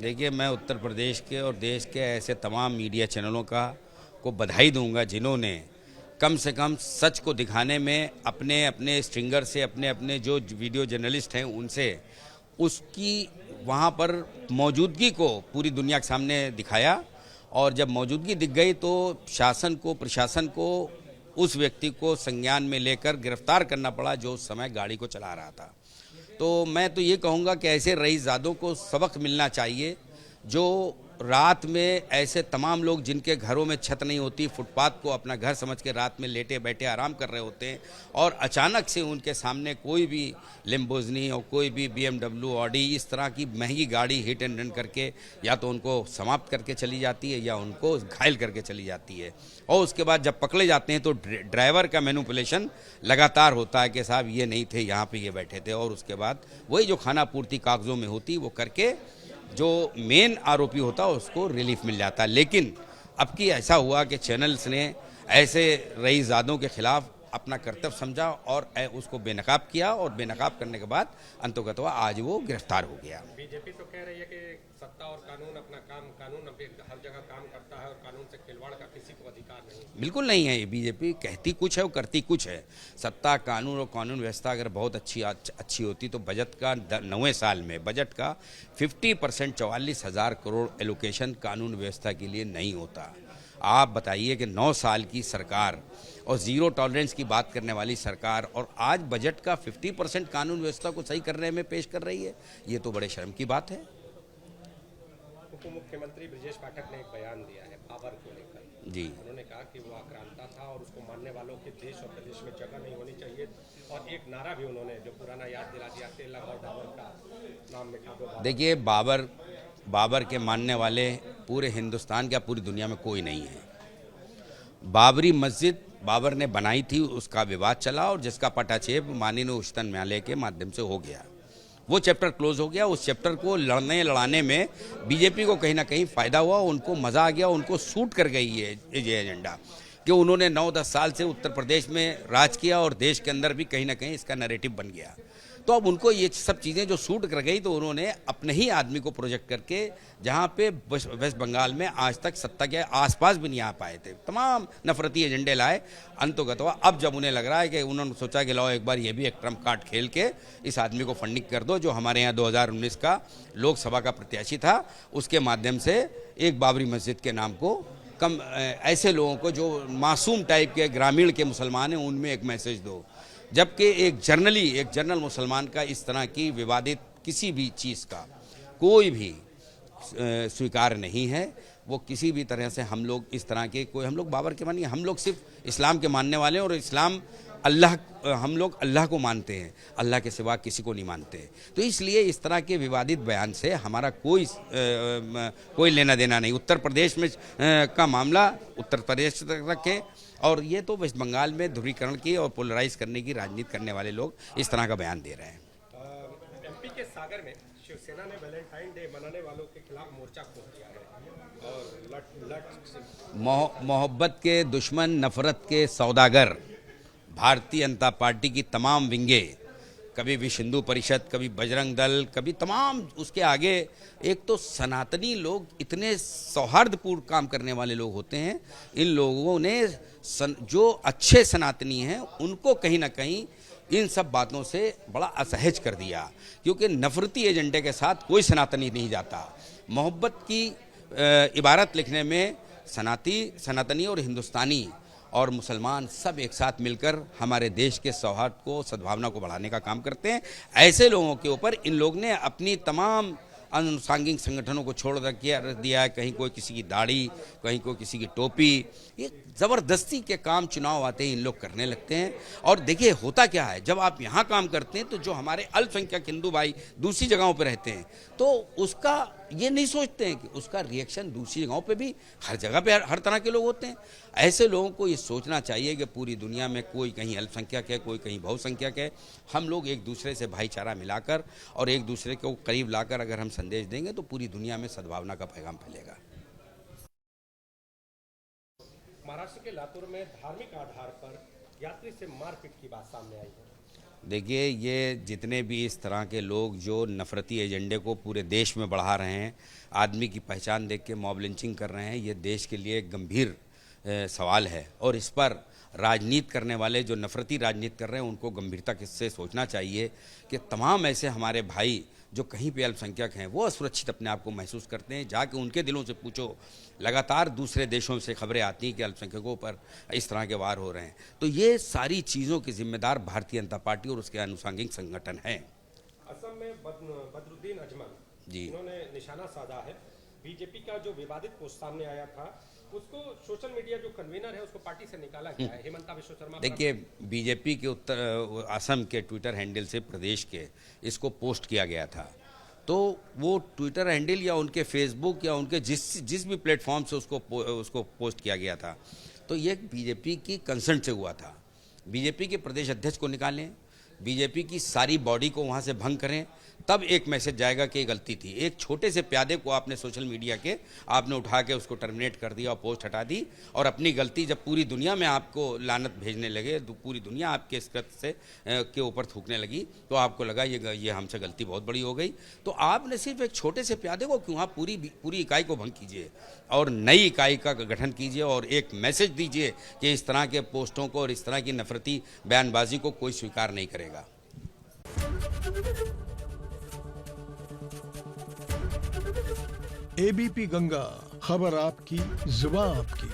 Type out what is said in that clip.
देखिए, मैं उत्तर प्रदेश के और देश के ऐसे तमाम मीडिया चैनलों को बधाई दूंगा जिन्होंने कम से कम सच को दिखाने में अपने अपने स्ट्रिंगर से, अपने अपने जो वीडियो जर्नलिस्ट हैं उनसे उसकी वहाँ पर मौजूदगी को पूरी दुनिया के सामने दिखाया। और जब मौजूदगी दिख गई तो शासन को, प्रशासन को उस व्यक्ति को संज्ञान में लेकर गिरफ्तार करना पड़ा जो उस समय गाड़ी को चला रहा था। तो मैं तो ये कहूँगा कि ऐसे रईसज़ादों को सबक मिलना चाहिए जो रात में ऐसे तमाम लोग जिनके घरों में छत नहीं होती, फुटपाथ को अपना घर समझ के रात में लेटे बैठे आराम कर रहे होते हैं और अचानक से उनके सामने कोई भी लेम्बोर्गिनी और कोई भी BMW, ऑडी इस तरह की महंगी गाड़ी हिट एंड रन करके या तो उनको समाप्त करके चली जाती है या उनको घायल करके चली जाती है। और उसके बाद जब पकड़े जाते हैं तो ड्राइवर का मैनिपुलेशन लगातार होता है कि साहब ये नहीं थे, यहाँ पे ये बैठे थे, और उसके बाद वही जो खाना पूर्ति कागज़ों में होती वो करके जो मेन आरोपी होता है उसको रिलीफ मिल जाता है। लेकिन अब की ऐसा हुआ कि चैनल्स ने ऐसे रईसज़ादों के खिलाफ अपना कर्तव्य समझा और उसको बेनकाब किया, और बेनकाब करने के बाद अंततः आज वो गिरफ्तार हो गया। बीजेपी तो कह रही है कि सत्ता और कानून अपना काम, कानून अभी हर जगह काम करता है और कानून से खिलवाड़ का किसी को अधिकार नहीं। बिल्कुल नहीं है। ये बीजेपी कहती कुछ है और करती कुछ है। सत्ता, कानून और कानून व्यवस्था अगर बहुत अच्छी होती तो बजट का 9वें साल में बजट का 50% 44,000 करोड़ एलोकेशन कानून व्यवस्था के लिए नहीं होता। आप बताइए कि 9 साल की सरकार और ज़ीरो टॉलरेंस की बात करने वाली सरकार और आज बजट का 50% कानून व्यवस्था को सही करने में पेश कर रही है, ये तो बड़े शर्म की बात है। उप मुख्यमंत्री ब्रजेश पाठक ने एक बयान दिया है बाबर को लेकर जी। उन्होंने कहा कि वो आक्रांता था और उसको मानने वालों के देश और प्रदेश में जगह नहीं होनी चाहिए, और एक नारा भी उन्होंने जो पुराना याद दिला दिया, तेला और बाबर का नाम मिटा दो। देखिए, बाबर के मानने वाले पूरे हिंदुस्तान क्या पूरी दुनिया में कोई नहीं है। बाबरी मस्जिद बाबर ने बनाई थी, उसका विवाद चला और जिसका पटाक्षेप माननीय उच्चतम न्यायालय के माध्यम से हो गया, वो चैप्टर क्लोज हो गया। उस चैप्टर को लड़ाने में बीजेपी को कहीं ना कहीं फ़ायदा हुआ, उनको मज़ा आ गया, उनको सूट कर गई ये एजेंडा कि उन्होंने 9-10 साल से उत्तर प्रदेश में राज किया और देश के अंदर भी कहीं ना कहीं इसका नैरेटिव बन गया। तो अब उनको ये सब चीज़ें जो सूट कर गई तो उन्होंने अपने ही आदमी को प्रोजेक्ट करके, जहाँ पे वेस्ट बंगाल में आज तक सत्ता के आसपास भी नहीं आ पाए थे, तमाम नफरती एजेंडे लाए। अंततः अब जब उन्हें लग रहा है कि उन्होंने सोचा कि लाओ एक बार ये भी एक ट्रम्प कार्ड खेल के इस आदमी को फंडिंग कर दो जो हमारे यहाँ 2019 का लोकसभा का प्रत्याशी था, उसके माध्यम से एक बाबरी मस्जिद के नाम को कम ऐसे लोगों को जो मासूम टाइप के ग्रामीण के मुसलमान हैं उनमें एक मैसेज दो। जबकि एक जनरल मुसलमान का इस तरह की विवादित किसी भी चीज़ का कोई भी स्वीकार नहीं है। वो किसी भी तरह से हम लोग इस तरह के कोई, हम लोग बाबर के मानिए, हम लोग सिर्फ इस्लाम के मानने वाले हैं और इस्लाम अल्लाह, हम लोग अल्लाह को मानते हैं, अल्लाह के सिवा किसी को नहीं मानते। तो इसलिए इस तरह के विवादित बयान से हमारा कोई लेना देना नहीं। उत्तर प्रदेश में का मामला उत्तर प्रदेश तक रखें, और ये तो वेस्ट बंगाल में ध्रुवीकरण की और पोलराइज करने की राजनीति करने वाले लोग इस तरह का बयान दे रहे हैं। एमपी के सागर में शिवसेना ने वैलेंटाइन डे मनाने वालों के खिलाफ मोर्चा खोल दिया है और मोहब्बत के दुश्मन, नफरत के सौदागर भारतीय जनता पार्टी की तमाम विंगे, कभी विश्व हिंदू परिषद, कभी बजरंग दल, कभी तमाम उसके आगे, एक तो सनातनी लोग इतने सौहार्दपूर्ण काम करने वाले लोग होते हैं, इन लोगों ने जो अच्छे सनातनी हैं उनको कहीं ना कहीं इन सब बातों से बड़ा असहज कर दिया, क्योंकि नफरती एजेंडे के साथ कोई सनातनी नहीं जाता। मोहब्बत की इबारत लिखने में सनातनी और हिंदुस्तानी और मुसलमान सब एक साथ मिलकर हमारे देश के सौहार्द को, सद्भावना को बढ़ाने का काम करते हैं। ऐसे लोगों के ऊपर इन लोग ने अपनी तमाम अनुसांगिक संगठनों को छोड़ दिया है। कहीं कोई किसी की दाढ़ी, कहीं कोई किसी की टोपी, ये ज़बरदस्ती के काम चुनाव आते ही इन लोग करने लगते हैं। और देखिए होता क्या है, जब आप यहाँ काम करते हैं तो जो हमारे अल्पसंख्यक हिंदू भाई दूसरी जगहों पर रहते हैं तो उसका ये नहीं सोचते हैं कि उसका रिएक्शन दूसरी जगहों पे भी, हर जगह पे हर तरह के लोग होते हैं। ऐसे लोगों को ये सोचना चाहिए कि पूरी दुनिया में कोई कहीं अल्पसंख्यक है, कोई कहीं बहुसंख्यक है, हम लोग एक दूसरे से भाईचारा मिलाकर और एक दूसरे को करीब लाकर अगर हम संदेश देंगे तो पूरी दुनिया में सद्भावना का पैगाम फैलेगा। महाराष्ट्र के लातूर में धार्मिक आधार पर यात्री से मारपीट की बात सामने आई है। देखिए, ये जितने भी इस तरह के लोग जो नफरती एजेंडे को पूरे देश में बढ़ा रहे हैं, आदमी की पहचान देख के मॉब लिंचिंग कर रहे हैं, ये देश के लिए एक गंभीर सवाल है। और इस पर राजनीति करने वाले जो नफरती राजनीति कर रहे हैं उनको गंभीरता से सोचना चाहिए कि तमाम ऐसे हमारे भाई जो कहीं पे अल्पसंख्यक हैं वो असुरक्षित अपने आप को महसूस करते हैं, जाके उनके दिलों से पूछो। लगातार दूसरे देशों से खबरें आती हैं कि अल्पसंख्यकों पर इस तरह के वार हो रहे हैं। तो ये सारी चीज़ों की जिम्मेदार भारतीय जनता पार्टी और उसके अनुषंगिक संगठन हैं। असम में बदरुद्दीन अजमल जी, इन्होंने निशाना साधा है। बीजेपी का जो विवादित पोस्ट सामने आया था उसको सोशल मीडिया जो कन्वीनर है उसको पार्टी से निकाला गया है। हेमंता विश्व शर्मा देखिए, बीजेपी के असम के ट्विटर हैंडल से प्रदेश के इसको पोस्ट किया गया था, तो वो ट्विटर हैंडल या उनके फेसबुक या उनके जिस भी प्लेटफॉर्म से उसको पोस्ट किया गया था, तो ये बीजेपी की कंसर्ट से हुआ था। बीजेपी के प्रदेश अध्यक्ष को निकालें, बीजेपी की सारी बॉडी को वहाँ से भंग करें, तब एक मैसेज जाएगा कि ये गलती थी। एक छोटे से प्यादे को आपने सोशल मीडिया के आपने उठा के उसको टर्मिनेट कर दिया और पोस्ट हटा दी, और अपनी गलती जब पूरी दुनिया में आपको लानत भेजने लगे, तो पूरी दुनिया आपके इस कृत्य से के ऊपर थूकने लगी, तो आपको लगा ये हमसे गलती बहुत बड़ी हो गई। तो आपने सिर्फ एक छोटे से प्यादे को क्यों, आप पूरी इकाई को भंग कीजिए और नई इकाई का गठन कीजिए और एक मैसेज दीजिए कि इस तरह के पोस्टों को और इस तरह की नफरती बयानबाजी को कोई स्वीकार नहीं करेगा। एबीपी गंगा, खबर आपकी, जुबान आपकी।